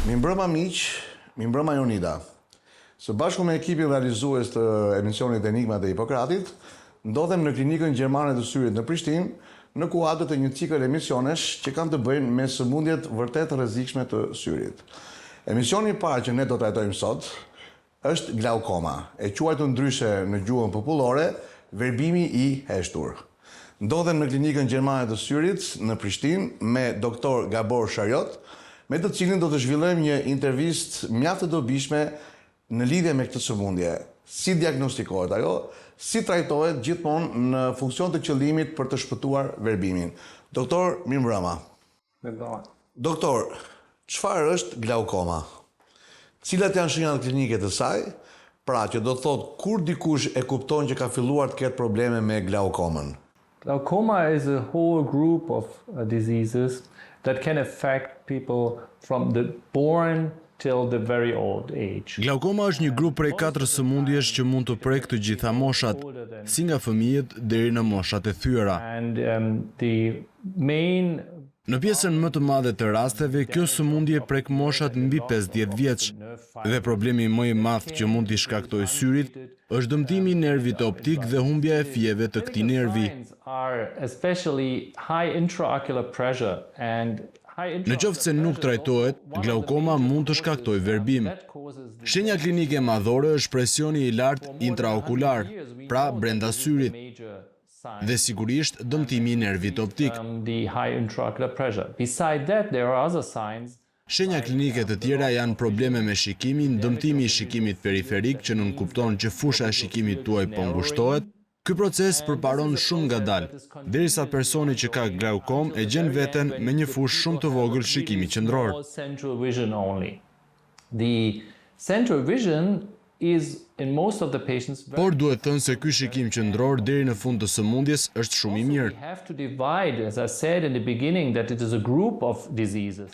Mi mbrëma miq, mi mbrëma Jonida. Së bashku me ekipin realizues të emisionit Enigmat dhe Hipokratit, ndodhem në klinikën gjermane të syrit në Prishtinë, në kuadër të një cikël emisionesh që kanë të bëjnë me sëmundjet vërtet rrezikshme të syrit. Emisioni i parë që ne do trajtojmë sot është glaukoma, e quajtur ndryshe në gjuhën popullore, verbimi i heshtur. Ndodhem në klinikën gjermane të syrit në Prishtinë me doktor Gabor Shariot, me të cilin do të zhvillojmë një intervistë mjaft të dobishme në lidhje me këtë sëmundje. Si diagnostikohet ajo, si trajtohet gjithmonë në funksion të qëllimit për të shpëtuar verbimin. Doktor, mirëmbrëma. Doktor, çfarë është glaukoma? Cilat janë shenjat klinike të saj? Pra, që do të thotë kur dikush e kupton që ka filluar të ketë probleme me glaukomën? Glaucoma is a whole group of diseases that can affect people from the born till the very old age. Glaukoma është një grup prej 4 sëmundjesh që mund të prek të gjitha moshat, si nga fëmijët deri në moshat e thyera. Në pjesën më të madhe të rasteve, kjo sëmundje prek moshat mbi 50 vjeç, dhe problemi më i madh që mund t'i shkaktojë syrit është dëmtimi i nervit optik dhe humbja e fijeve të këtij nervi. Në qoftë se nuk trajtohet, glaukoma mund të shkaktojë verbim. Shenja klinike madhore është presioni i lartë intraokular, pra brenda syrit, dhe sigurisht dëmtimi i nervit optik. Shenja klinike të tjera janë probleme me shikimin, dëmtimi i shikimit periferik që nënkupton që fusha e shikimit tuaj po ngushtohet. Ky proces përparon shumë ngadalë, derisa personi që ka glaukom e gjen veten me një fushë shumë të vogël shikimi qendror. Por duhet thënë se ky shikim qendror deri në fund të sëmundjes është shumë i mirë.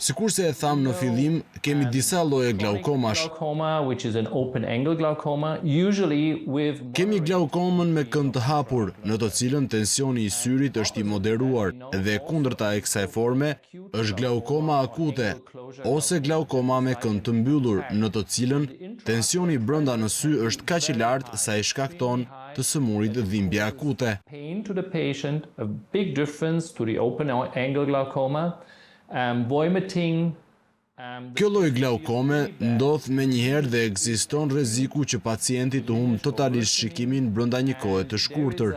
Sikurse e tham në fillim, kemi disa lloje glaukomash. Kemi glaukomën me kënd të hapur, në të cilën tensioni i syrit është i moderuar, dhe kundërta e kësaj forme është glaukoma akute, ose glaukoma me kënd të mbyllur, në të cilën tensioni brenda në sy është kaq i lartë sa i shkakton të sëmurit dhimbje akute. Kjo lloj glaukome ndodh menjëherë dhe ekziston rreziku që pacienti të humbë totalisht shikimin brenda një kohe të shkurtër.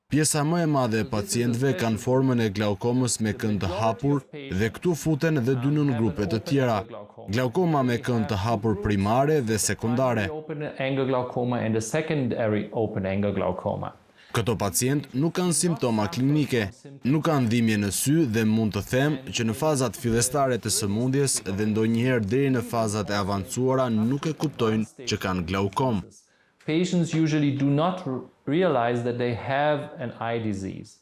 Pjesa më e madhe e pacientëve kanë formën e glaukomës me kënd të hapur dhe këtu futen dhe dy nëngrupe të tjera, glaukoma me kënd të hapur primare dhe sekondare. Këto pacient nuk kanë simptoma klinike, nuk kanë dhimbje në sy dhe mund të them që në fazat fillestare të sëmundjes dhe ndonjëherë deri në fazat e avancuara nuk e kuptojnë që kanë glaukom. Patients usually do not realize that they have an eye disease.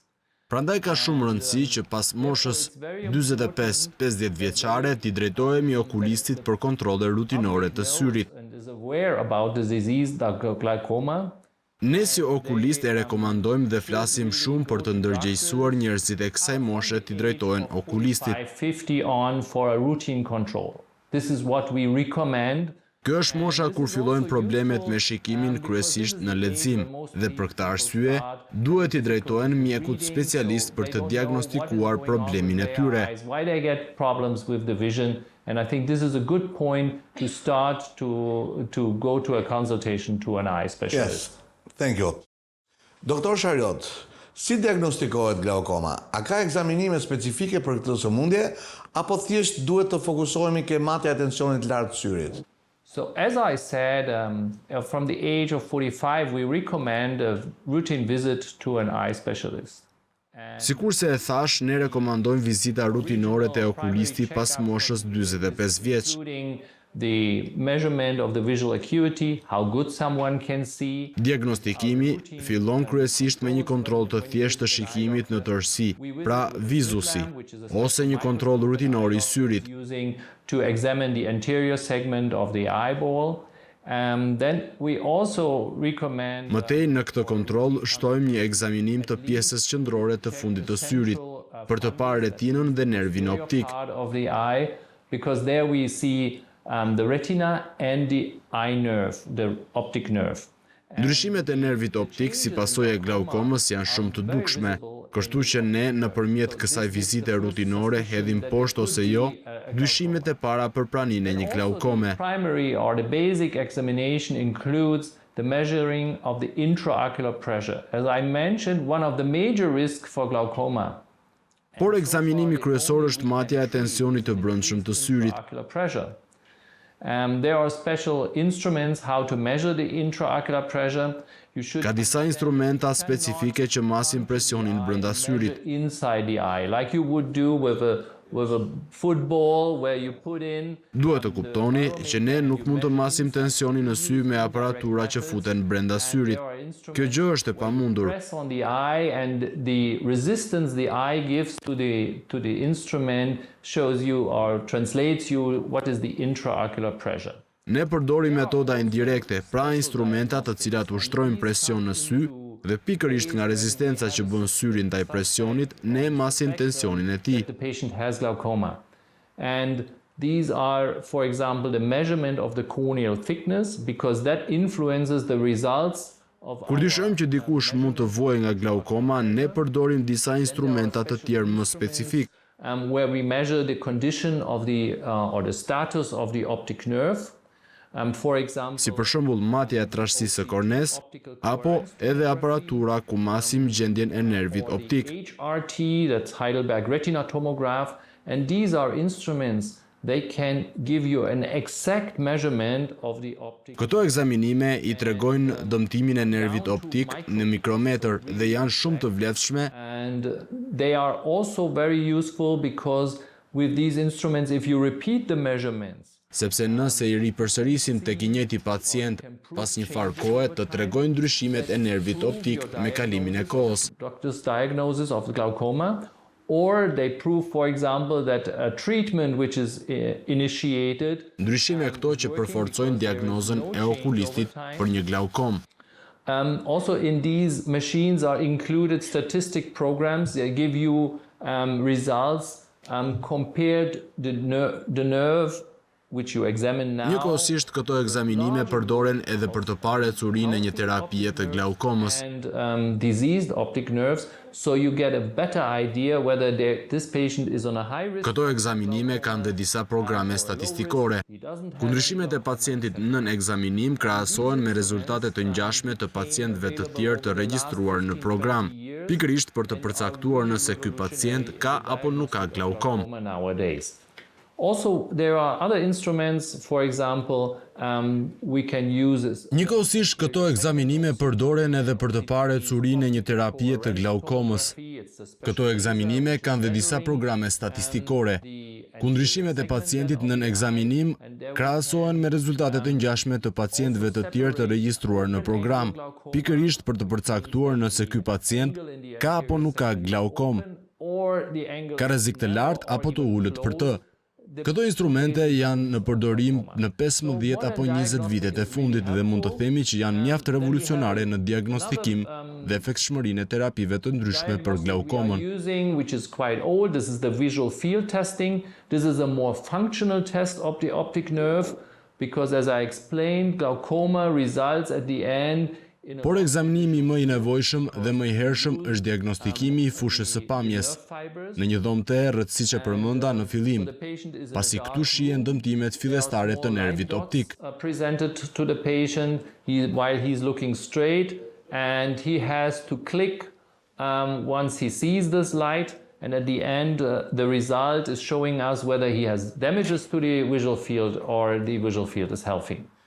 Prandaj ka shumë rëndësi që pas moshës 45-50 vjeçare t'i drejtohemi okulistit për kontrolle rutinore të syrit. Ne si okulist e rekomandojmë dhe flasim shumë për të ndërgjegjësuar njerëzit e kësaj moshe t'i drejtohen okulistit. Kjo është mosha kur fillojnë problemet me shikimin kryesisht në lexim dhe për këtë arsye duhet i drejtohen mjekut specialist për të diagnostikuar problemin e tyre. And I think this is a good point to start to go to a consultation to an eye specialist. Yes, thank you. Doktor Shariot, si diagnostikohet glaukoma? A ka ekzaminime specifike për këtë sëmundje, apo thjesht duhet të fokusohemi ke matja e tensionit lartë të syrit? So as I said, from the age of 45, we recommend a routine visit to an eye specialist. Sikurse e thash, ne rekomandojmë vizita rutinore te okulisti pas moshës 45 vjeç. The measurement of the visual acuity, how good someone can see. Diagnostikimi fillon kryesisht me një kontroll të thjeshtë të shikimit në tërësi, pra vizusi, ose një kontroll rutinor i syrit. To examine the anterior segment of the eyeball Then we also recommend Mëtej në këtë kontroll shtojmë një ekzaminim të pjesës qendrore të fundit të syrit për të parë retinën dhe nervin optik. part of the eye, because there we see the retina and the eye nerve, the optic nerve. Ndryshimet e nervit optik si pasojë e glaukomës janë shumë të dukshme, kështu që ne nëpërmjet kësaj vizite rutinore hedhim poshtë ose jo dyshimet e para për praninë e një glaukome. Primary or the basic examination includes the measuring of the intraocular pressure. As I mentioned, one of the major risks for glaucoma. Por ekzaminimi kryesor është matja e tensionit të brendshëm të syrit. Intraocular pressure. There are special instruments how to measure the intraocular pressure. You should Ka disa instrumenta specifike që masin presionin brenda syrit. inside the eye, like you would do with a football where you put in. Duhet të kuptoni që ne nuk mund të masim tensionin në sy me aparatura që futen brenda syrit. Kjo gjë është e pamundur. Press on the eye, and the resistance the eye gives to the instrument shows you or translates you what is the intraocular pressure. Ne përdorim metoda indirekte, pra instrumenta të cilat ushtrojnë presion në sy dhe pikërisht nga rezistenca që bën syrin ndaj presionit, ne masim tensionin e tij. The patient has glaucoma. And these are, for example, the measurement of the corneal thickness, because that influences the results of Kur dyshojmë që dikush mund të vojë nga glaukoma, ne përdorim disa instrumenta të tjerë më specifik. where we measure the condition of the or the status of the optic nerve. For example, Si për shembull matja e trashësisë së kornes, apo edhe aparatura ku masim gjendjen e nervit optik. HRT, that's Heidelberg retina tomograph, and these are instruments, they can give you an exact measurement of the optic. Këto ekzaminime i tregojnë dëmtimin e nervit optik në mikrometër dhe janë shumë të vlefshme. And they are also very useful because with these instruments, if you repeat the measurements, Sepse nëse i ripërsërisim tek i njëjti pacient pas një farë kohe, të tregojnë ndryshimet e nervit optik me kalimin e kohës. doctor's diagnosis of glaucoma, or they prove, for example, that a treatment which is initiated. Ndryshime këto që përforcojnë diagnozën e okulistit për një glaukom. Also in these machines are included statistic programs that give you results compared the nerve which you examine now. Njëkohësisht këto ekzaminime përdoren edhe për të parë ecurinë e një terapie të glaukomës. And diseased optic nerves, so you get a better idea whether this patient is on a high risk. Këto ekzaminime kanë dhe disa programe statistikore. Ku ndryshimet e pacientit nën ekzaminim krahasohen me rezultate të ngjashme të pacientëve të tjerë të regjistruar në program, pikërisht për të përcaktuar nëse ky pacient ka apo nuk ka glaukom. Nowadays. Also, there are other instruments, for example, we can use. Njëkohësisht këto ekzaminime përdoren edhe për të parë ecurinë e një terapie të glaukomës. Këto ekzaminime kanë dhe disa programe statistikore. Ku ndryshimet e pacientit nën ekzaminim krahasohen me rezultate të ngjashme të pacientëve të tjerë të regjistruar në program, pikërisht për të përcaktuar nëse ky pacient ka apo nuk ka glaukom, ka rrezik të lartë apo të ulët për të. Këto instrumente janë në përdorim në 15 apo 20 vitet e fundit dhe mund të themi që janë mjaft revolucionare në diagnostikim dhe efektshmërinë e terapive të ndryshme për glaukomën. Which is quite old. This is the visual field testing. This is a more functional test of the optic nerve because, as I explained, glaucoma results at the end. Por ekzaminimi më i nevojshëm dhe më i hershëm është diagnostikimi i fushës së pamjes në një dhomë të errët siç e përmenda në fillim, pasi këtu shihen dëmtimet fillestare të nervit optik. Presented to the patient while he's looking straight, and he has to click once he sees this light, and at the end the result is showing us whether he has damages to the visual field or the visual field is healthy.